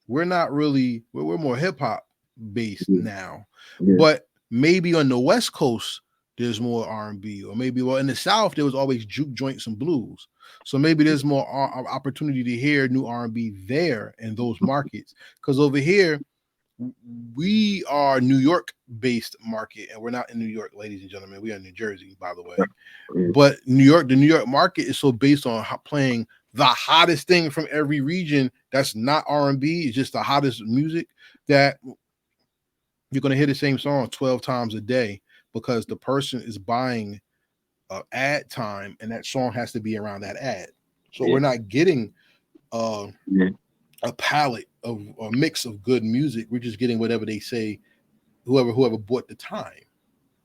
Speaker 2: we're more hip hop based now. Yeah. But maybe on the West Coast, there's more R&B, or maybe in the South, there was always juke joints and blues. So maybe there's more opportunity to hear new R&B there in those markets. Because over here, we are New York based market, and we're not in New York, ladies and gentlemen. We are in New Jersey, by the way. But the New York market is so based on playing the hottest thing from every region that's not R&B. It's just the hottest music that you're going to hear the same song 12 times a day because the person is buying ad time, and that song has to be around that ad. So we're not getting a palette of a mix of good music. We're just getting whatever they say, whoever bought the time.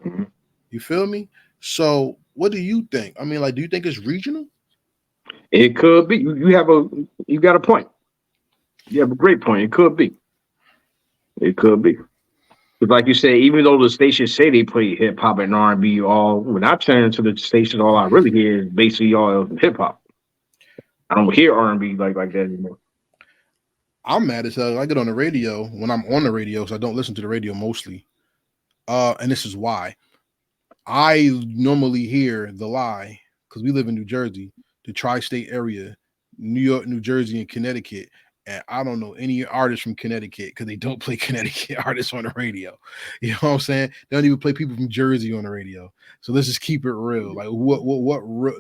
Speaker 2: Mm-hmm. You feel me? So what do you think? I mean, like, do you think it's regional?
Speaker 1: It could be. You got a point. You have a great point. It could be. It could be. But like you said, even though the stations say they play hip hop and R&B, all when I turn to the station, all I really hear is basically all hip hop. I don't hear R&B like that anymore.
Speaker 2: I'm mad as hell. I get on the radio when I'm on the radio, so I don't listen to the radio mostly. And this is why. I normally hear the lie because we live in New Jersey, the tri-state area, New York, New Jersey, and Connecticut. And I don't know any artists from Connecticut because they don't play Connecticut artists on the radio. You know what I'm saying? They don't even play people from Jersey on the radio. So let's just keep it real. Like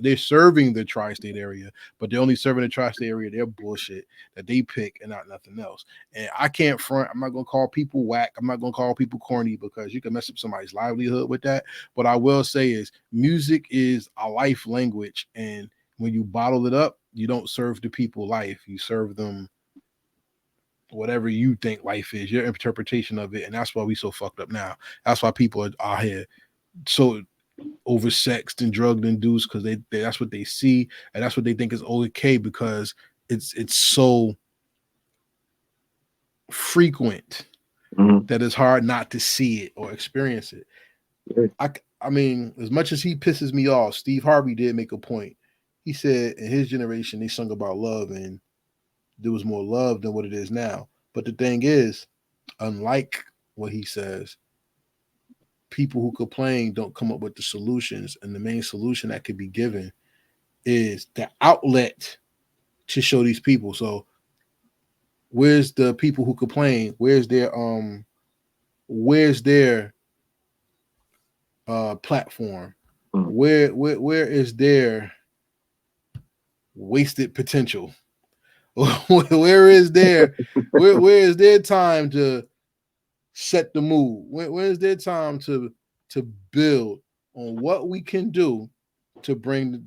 Speaker 2: they're serving the tri-state area, but they're only serving the tri-state area. They're bullshit that they pick and not nothing else. And I can't front. I'm not gonna call people whack. I'm not gonna call people corny because you can mess up somebody's livelihood with that. What I will say is music is a life language, and when you bottle it up, you don't serve the people life. You serve them whatever you think life is, your interpretation of it. And that's why we so fucked up now. That's why people are out here so oversexed and drugged induced because they that's what they see and that's what they think is okay because it's so frequent that it's hard not to see it or experience it. I mean, as much as he pisses me off, Steve Harvey did make a point. He said in his generation they sung about love and there was more love than what it is now. But the thing is, unlike what he says, people who complain don't come up with the solutions. And the main solution that could be given is the outlet to show these people. So where's the people who complain? Where's their platform? Where is their wasted potential? where is their time to set the mood? Where is their time to build on what we can do to bring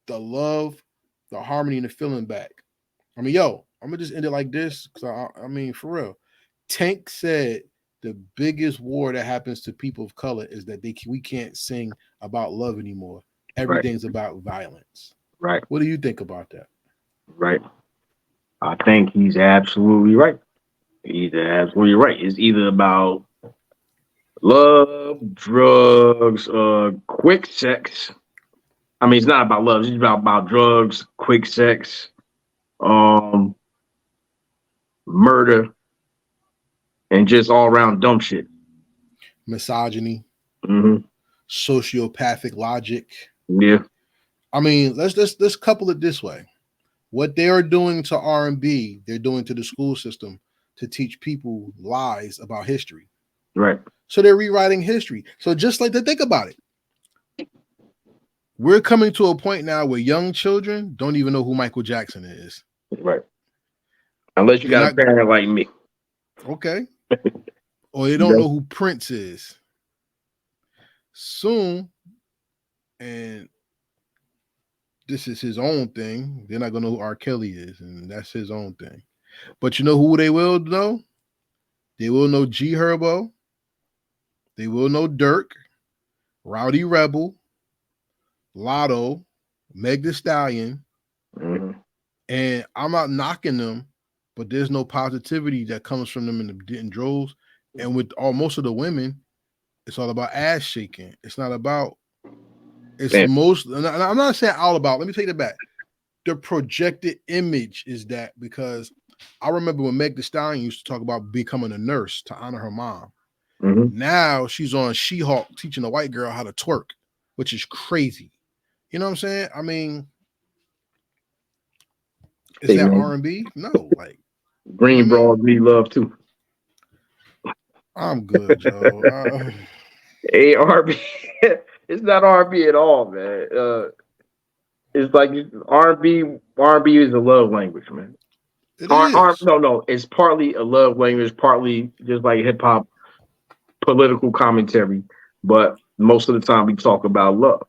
Speaker 2: the love, the harmony, and the feeling back? I mean, I'm gonna just end it like this because I mean, for real. Tank said the biggest war that happens to people of color is that we can't sing about love anymore. Everything's about violence.
Speaker 1: Right.
Speaker 2: What do you think about that?
Speaker 1: Right. I think he's absolutely right. He's absolutely right. It's either about love, drugs, quick sex. I mean, it's not about love. It's about drugs, quick sex, murder, and just all around dumb shit.
Speaker 2: Misogyny,
Speaker 1: sociopathic
Speaker 2: logic.
Speaker 1: Yeah.
Speaker 2: I mean, let's couple it this way. What they are doing to R&B, they're doing to the school system to teach people lies about history.
Speaker 1: Right.
Speaker 2: So they're rewriting history. So just like to think about it. We're coming to a point now where young children don't even know who Michael Jackson is.
Speaker 1: Right. Unless you got a parent like me.
Speaker 2: Okay. Or they don't know who Prince is. Soon, and this is his own thing, they're not going to know who R. Kelly is, and that's his own thing. But you know who they will know? They will know G Herbo. They will know Dirk, Rowdy Rebel, Lotto, Meg Thee Stallion. And I'm not knocking them, but there's no positivity that comes from them in droves. And with most of the women, it's all about ass shaking. It's not about, I'm not saying all about, let me take it back. The projected image is that because I remember when Meg Thee Stallion used to talk about becoming a nurse to honor her mom. Now she's on She-Hulk teaching a white girl how to twerk, which is crazy. You know what I'm saying? I mean, is that R&B? No, like
Speaker 1: Green Bras need love too.
Speaker 2: I'm good, Joe.
Speaker 1: R&B, it's not R&B at all, man. It's like R&B. R&B is a love language, man. No, it's partly a love language, partly just like hip hop, political commentary. But most of the time, we talk about love.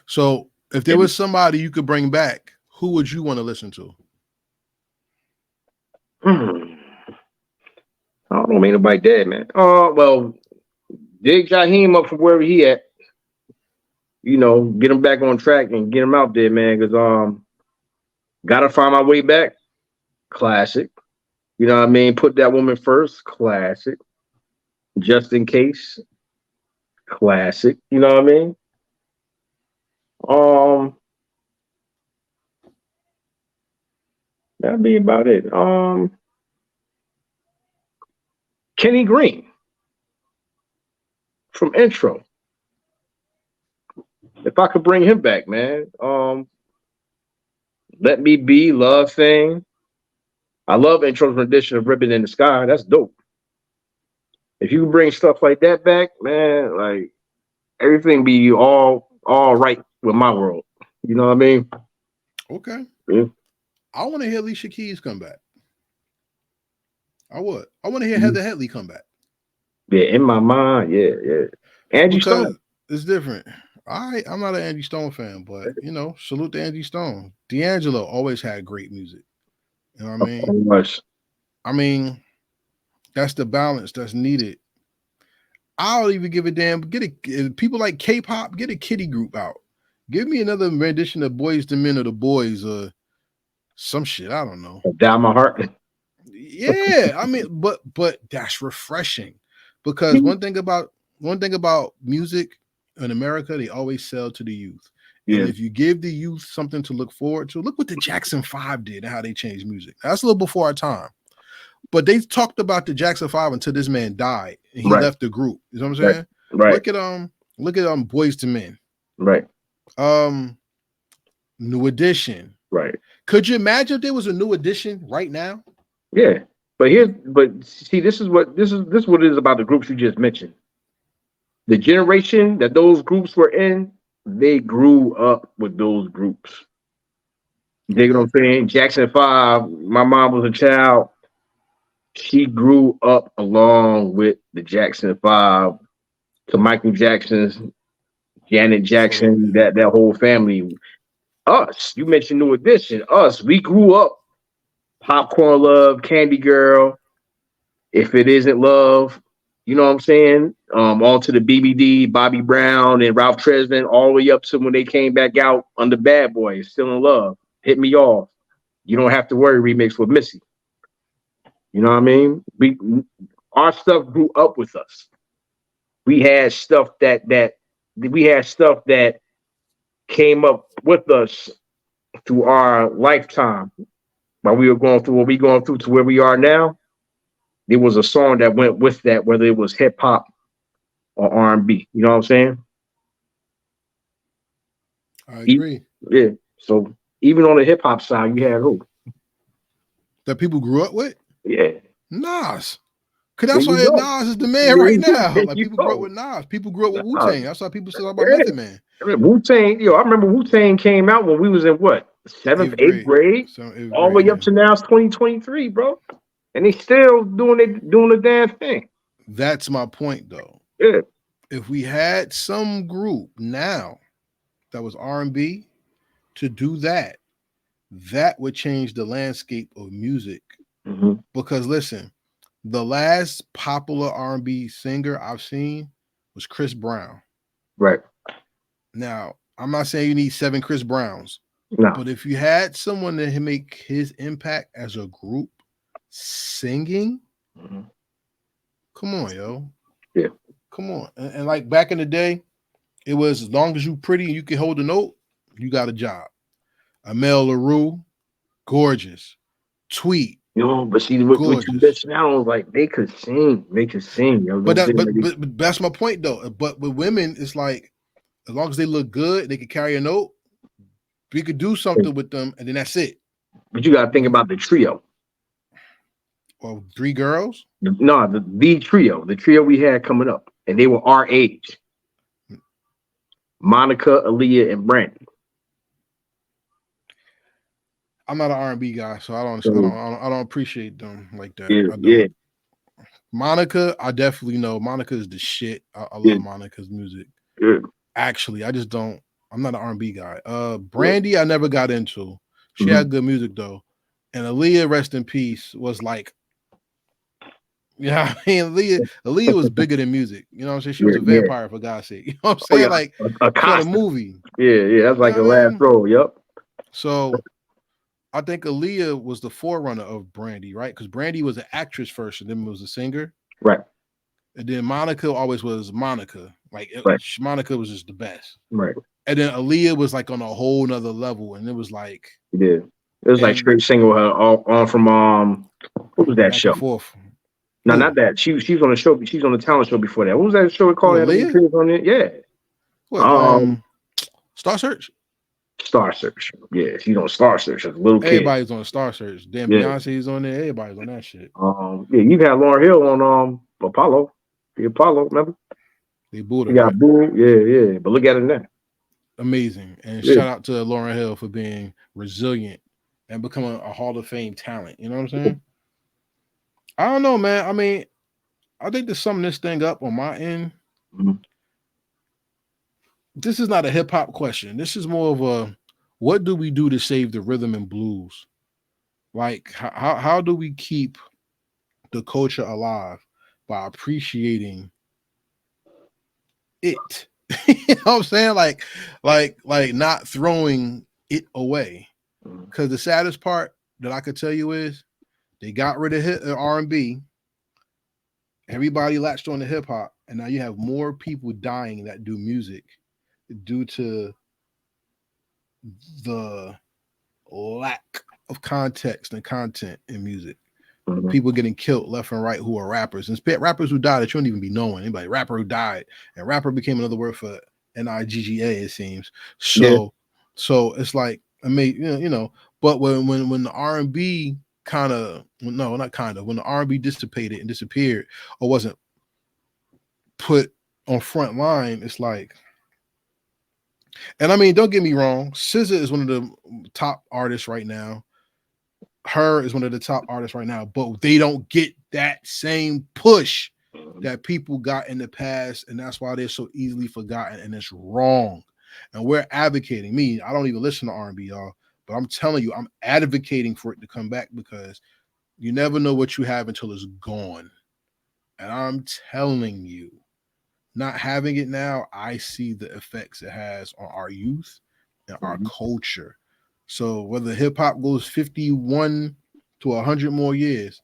Speaker 2: So, if there was somebody you could bring back, who would you want to listen to?
Speaker 1: I don't know, ain't nobody dead, man. Well, dig Jaheim up from wherever he at. You know, get him back on track and get him out there, man. Because Gotta find my way back. Classic. You know what I mean? Put that woman first. Classic. Just in case. Classic. You know what I mean? Um, that'd be about it. Kenny Green from Intro. If I could bring him back, man. Let Me Be, Love Thing. I love Intro's rendition of Ribbon in the Sky. That's dope. If you bring stuff like that back, man, like everything be all right with my world. You know what I mean?
Speaker 2: Okay.
Speaker 1: Yeah.
Speaker 2: I want to hear Alicia Keys come back. I would. I want to hear
Speaker 1: Mhm.
Speaker 2: Heather Headley come back.
Speaker 1: Yeah, in my mind, yeah. Angie
Speaker 2: Because
Speaker 1: Stone.
Speaker 2: it's different. I'm not an Angie Stone fan, but salute to Angie Stone. D'Angelo always had great music. You know what I mean?
Speaker 1: Much.
Speaker 2: I mean, that's the balance that's needed. I'll even give a damn. People like K-pop. Get a kiddie group out. Give me another rendition of Boys to Men or the Boys or some shit. I don't know.
Speaker 1: Down my heart.
Speaker 2: Yeah, I mean, but that's refreshing because one thing about music in America, they always sell to the youth. And
Speaker 1: Yeah,
Speaker 2: if you give the youth something to look forward to, look what the Jackson 5 did and how they changed music. That's a little before our time. But they talked about the Jackson 5 until this man died and he
Speaker 1: right,
Speaker 2: left the group. You know what I'm
Speaker 1: right,
Speaker 2: saying?
Speaker 1: right,
Speaker 2: Look at Boys to Men.
Speaker 1: right,
Speaker 2: New Edition.
Speaker 1: right.
Speaker 2: Could you imagine if there was a New Edition right now?
Speaker 1: Yeah. But see, this is what it is about the groups you just mentioned. The generation that those groups were in, they grew up with those groups. You dig what
Speaker 2: Okay.
Speaker 1: I'm saying? Jackson 5, my mom was a child. She grew up along with the Jackson 5 to Michael Jackson's, Janet Jackson,
Speaker 2: Absolutely.
Speaker 1: that whole family. Us, you mentioned New Edition. Us, we grew up Popcorn Love, Candy Girl. If it isn't love, you know what I'm saying? On to the BBD, Bobby Brown, and Ralph Tresvant, all the way up to when they came back out under Bad Boys, Still in Love, Hit Me Off. You don't have to worry remix with Missy. You know what I mean? Our stuff grew up with us. We had stuff that came up with us through our lifetime while we were going through what we going through to where we are now. There was a song that went with that, whether it was hip hop or R&B. You know what I'm saying?
Speaker 2: I
Speaker 1: E-
Speaker 2: agree.
Speaker 1: Yeah. So even on the hip hop side, you had who?
Speaker 2: That people grew up with?
Speaker 1: Yeah.
Speaker 2: Nas. Cause
Speaker 1: There
Speaker 2: that's
Speaker 1: you
Speaker 2: why
Speaker 1: go.
Speaker 2: Nas is the man right
Speaker 1: There
Speaker 2: now. Like
Speaker 1: you
Speaker 2: people grew up
Speaker 1: go.
Speaker 2: with Nas. People grew up with Wu
Speaker 1: Uh,
Speaker 2: Tang. That's why people still talk about
Speaker 1: yeah.
Speaker 2: Method Man.
Speaker 1: Wu Tang. Yo, I remember Wu Tang came out when we was in what, seventh,
Speaker 2: Eighth
Speaker 1: eighth
Speaker 2: grade.
Speaker 1: grade,
Speaker 2: So eighth
Speaker 1: all the way
Speaker 2: grade,
Speaker 1: up
Speaker 2: yeah.
Speaker 1: to now it's 2023, bro, and they still doing the damn thing.
Speaker 2: That's my point though.
Speaker 1: Yeah.
Speaker 2: If we had some group now that was R&B to do that, that would change the landscape of music.
Speaker 1: Hmm.
Speaker 2: Because listen, the last popular R&B singer I've seen was Chris Brown.
Speaker 1: Right.
Speaker 2: Now, I'm not saying you need 7 Chris Browns,
Speaker 1: No.
Speaker 2: but if you had someone to make his impact as a group singing,
Speaker 1: Hmm.
Speaker 2: come on, yo.
Speaker 1: Yeah.
Speaker 2: Come on. And like back in the day, it was as long as you pretty and you can hold a note, you got a job. Amel LaRue, gorgeous. Tweet,
Speaker 1: You know, but see what you
Speaker 2: gorgeous.
Speaker 1: mentioned now, like they could sing. They could sing. Yo,
Speaker 2: But
Speaker 1: don't
Speaker 2: that
Speaker 1: think
Speaker 2: but,
Speaker 1: like
Speaker 2: but but that's my point though. But with women, it's like as long as they look good, they can carry a note, we could do something with them, and then that's it.
Speaker 1: but you gotta
Speaker 2: We
Speaker 1: think
Speaker 2: could
Speaker 1: about the trio.
Speaker 2: or 3 girls.
Speaker 1: No, the trio we had coming up, and they were our age. Monica, Aaliyah, and Brandy.
Speaker 2: I'm not an R&B guy, so
Speaker 1: So
Speaker 2: I don't appreciate them like that.
Speaker 1: yeah,
Speaker 2: I
Speaker 1: yeah,
Speaker 2: don't. Monica, I definitely know. Monica is the shit. I
Speaker 1: yeah,
Speaker 2: love Monica's music.
Speaker 1: yeah,
Speaker 2: Actually, I just don't. I'm not an R&B guy.
Speaker 1: yeah.
Speaker 2: Brandy, I never got into. She
Speaker 1: Mhm.
Speaker 2: had good music though, and Aaliyah, rest in peace, was like, I mean, Aaliyah was bigger than music. You know what I'm saying? She was
Speaker 1: Yeah,
Speaker 2: a
Speaker 1: yeah.
Speaker 2: vampire for God's sake. You know what I'm
Speaker 1: Oh
Speaker 2: saying?
Speaker 1: yeah,
Speaker 2: Like
Speaker 1: a
Speaker 2: she had a
Speaker 1: Costa.
Speaker 2: movie.
Speaker 1: Yeah, yeah. That's
Speaker 2: You
Speaker 1: like
Speaker 2: know
Speaker 1: the
Speaker 2: what I
Speaker 1: last
Speaker 2: mean?
Speaker 1: row. Yep.
Speaker 2: So I think Aaliyah was the forerunner of Brandy, right? Because Brandy was an actress first, and then was a singer,
Speaker 1: Right,
Speaker 2: and then Monica always was Monica. Like
Speaker 1: right,
Speaker 2: Monica was just the best,
Speaker 1: right.
Speaker 2: and then Aaliyah was like on a whole nother level, and it was like
Speaker 1: He did. It was like
Speaker 2: and
Speaker 1: straight single her all on from what was that
Speaker 2: back and
Speaker 1: show?
Speaker 2: forth.
Speaker 1: No, not
Speaker 2: Who?
Speaker 1: that. She's on the show. She's on the talent show before that. What was that show
Speaker 2: Who?
Speaker 1: called? Had them
Speaker 2: Aaliyah?
Speaker 1: kids on it. Yeah.
Speaker 2: What?
Speaker 1: Um,
Speaker 2: Star Search.
Speaker 1: Star Search. Yeah, she's on Star Search as a little kid.
Speaker 2: Everybody's on Star Search. Damn,
Speaker 1: Yeah.
Speaker 2: Beyonce's on there. Everybody's on that shit.
Speaker 1: Yeah, you had Lauryn Hill on Apollo. The Apollo, remember?
Speaker 2: They booed her,
Speaker 1: You got
Speaker 2: right?
Speaker 1: Boo. Yeah, yeah. But look at it now.
Speaker 2: Amazing. And
Speaker 1: Yeah.
Speaker 2: shout out to Lauryn Hill for being resilient and becoming a Hall of Fame talent. You know what I'm saying? I don't know, man. I mean, I think to sum this thing up on my end,
Speaker 1: Mhm.
Speaker 2: this is not a hip hop question. This is more of a what do we do to save the rhythm and blues? Like, how do we keep the culture alive by appreciating it? You know what I'm saying? Like not throwing it away.
Speaker 1: Mhm.
Speaker 2: Because the saddest part that I could tell you is they got rid of R&B. Everybody latched on to hip hop, and now you have more people dying that do music due to the lack of context and content in music.
Speaker 1: Mhm.
Speaker 2: People getting killed left and right who are rappers, and rappers who died that you don't even be knowing. Anybody rapper who died, and rapper became another word for NIGGA. It seems
Speaker 1: Yeah.
Speaker 2: so. So it's like I mean, you know. But when the R&B kind of no, not kind of when the R&B dissipated and disappeared or wasn't put on front line, it's like. And I mean, don't get me wrong, SZA is one of the top artists right now. Her is one of the top artists right now, but they don't get that same push
Speaker 1: Mhm.
Speaker 2: that people got in the past, and that's why they're so easily forgotten, and it's wrong. And we're advocating. Me, I don't even listen to R&B, y'all, but I'm telling you, I'm advocating for it to come back because you never know what you have until it's gone. And I'm telling you, not having it now, I see the effects it has on our youth and our
Speaker 1: Mhm.
Speaker 2: culture. So whether hip hop goes 51 to 100 more years,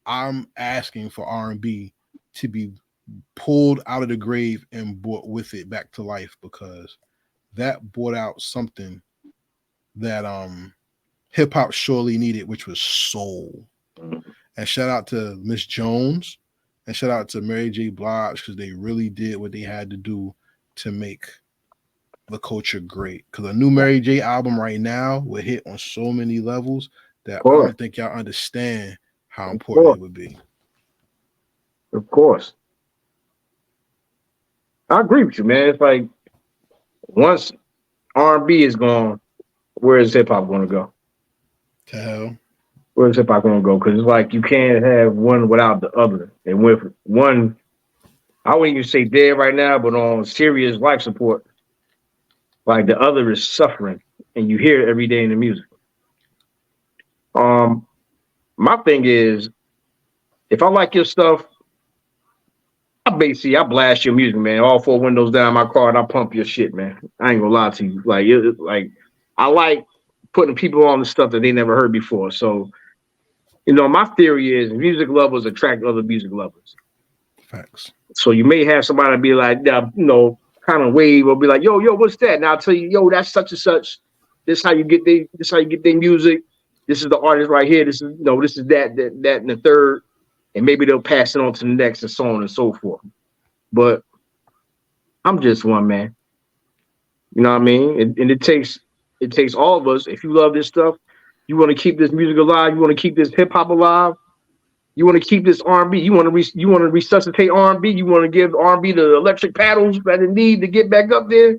Speaker 2: I'm asking for R&B to be pulled out of the grave and brought with it back to life because that brought out something that hip hop surely needed, which was soul.
Speaker 1: Mhm.
Speaker 2: And shout out to Miss Jones and shout out to Mary J. Blige because they really did what they had to do to make the culture great. Because a new Mary J. album right now would hit on so many levels
Speaker 1: Of
Speaker 2: that I
Speaker 1: course.
Speaker 2: don't think y'all understand how
Speaker 1: Of
Speaker 2: important
Speaker 1: course.
Speaker 2: it would be.
Speaker 1: Of course. I agree with you, man. It's like once R&B is gone, where is hip hop going to go?
Speaker 2: To hell.
Speaker 1: Where's hip hop going to go? Because it's like you can't have one without the other. And with one, I wouldn't even say dead right now, but on serious life support, like the other is suffering, and you hear it every day in the music. Um, my thing is, if I like your stuff, I blast your music, man. All four windows down my car, and I pump your shit, man. I ain't gonna lie to you. Like I like putting people on the stuff that they never heard before. So, my theory is music lovers attract other music lovers.
Speaker 2: Facts.
Speaker 1: So you may have somebody be like, kind of wave or be like, yo, what's that? And I'll tell you, yo, that's such and such. This how you get their music. This is the artist right here. This is that, and the third. And maybe they'll pass it on to the next and so on and so forth. But I'm just one man. You know what I mean? And it takes all of us. If you love this stuff, you want to keep this music alive, you want to keep this hip hop alive, you want to keep this R&B. You want to resuscitate R&B. You want to give R&B the electric paddles that it need to get back up there.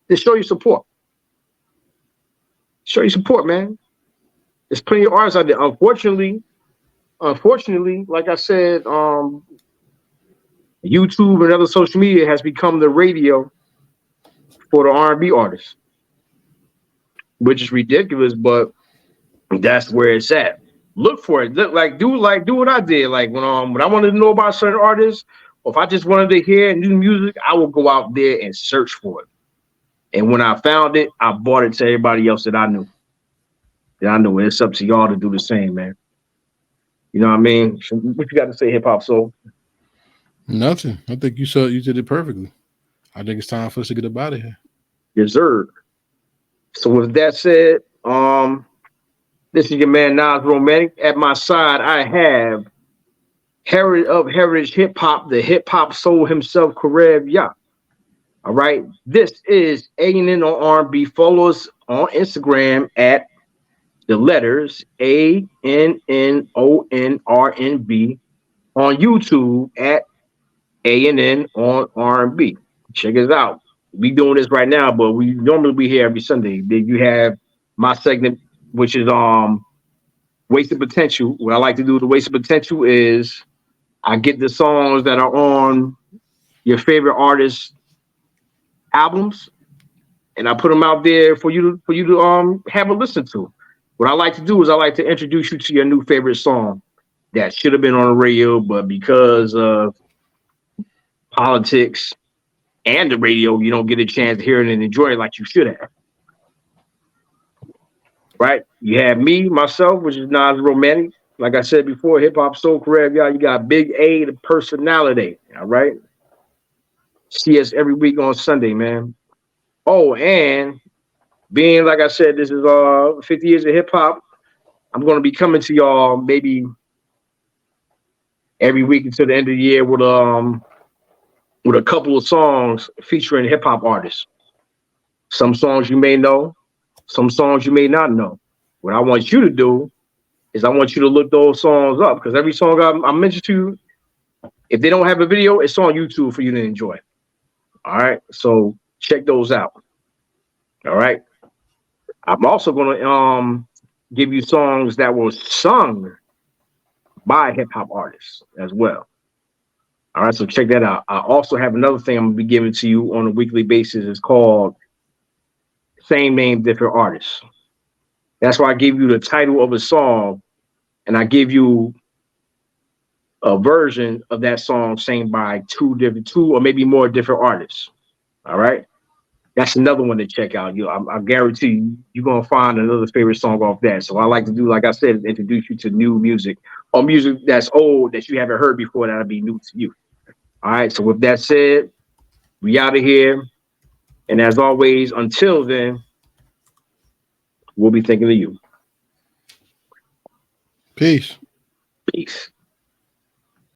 Speaker 1: Then show your support. Show your support, man. There's plenty of artists out there. Unfortunately, like I said, YouTube and other social media has become the radio for the R&B artists, which is ridiculous, but that's where it's at. Look for it. Do what I did. Like when I wanted to know about certain artists, or if I just wanted to hear new music, I would go out there and search for it. And when I found it, I bought it to everybody else that I knew. then I know it's up to y'all to do the same, man. You know what I mean? So what you got to say, hip hop soul?
Speaker 2: Nothing. I think you did it perfectly. I think it's time for us to get up out of here.
Speaker 1: Deserved. So with that said, this is your man Nas Romantic. At my side, I have Heritage Hip Hop, the hip hop soul himself, Karev. Yeah. All right. This is A&N on R&B. Follow us on Instagram at the letters ANNONRNB, on YouTube at A&N on R&B. Check us out. We doing this right now, but we normally be here every Sunday. Then you have my segment, which is wasted potential. What I like to do with the wasted potential is I get the songs that are on your favorite artists' albums, and I put them out there for you to have a listen to. What I like to do is I like to introduce you to your new favorite song that should have been on the radio, but because of politics and the radio, you don't get a chance to hear it and enjoy it like you should have. Right? You have me, myself, which is Nas Romantic. Like I said before, hip hop soul career, y'all. You got Big A, the personality. All right. See us every week on Sunday, man. Oh, and being like I said, this is 50 years of hip hop. I'm gonna be coming to y'all maybe every week until the end of the year with a couple of songs featuring hip hop artists. Some songs you may know, some songs you may not know. What I want you to do is I want you to look those songs up because every song I mentioned to you, if they don't have a video, it's on YouTube for you to enjoy. All right, so check those out. All right, I'm also gonna give you songs that were sung by hip hop artists as well. All right, so check that out. I also have another thing I'm gonna be giving to you on a weekly basis. It's called Same Name, Different Artists. That's why I give you the title of a song and I give you a version of that song sang by two or maybe more different artists. All right. That's another one to check out. I guarantee you're gonna find another favorite song off that. So I like to do, like I said, is introduce you to new music or music that's old that you haven't heard before that'll be new to you. All right. So with that said, we out of here. And as always, until then, we'll be thinking of you.
Speaker 2: Peace.
Speaker 1: Peace.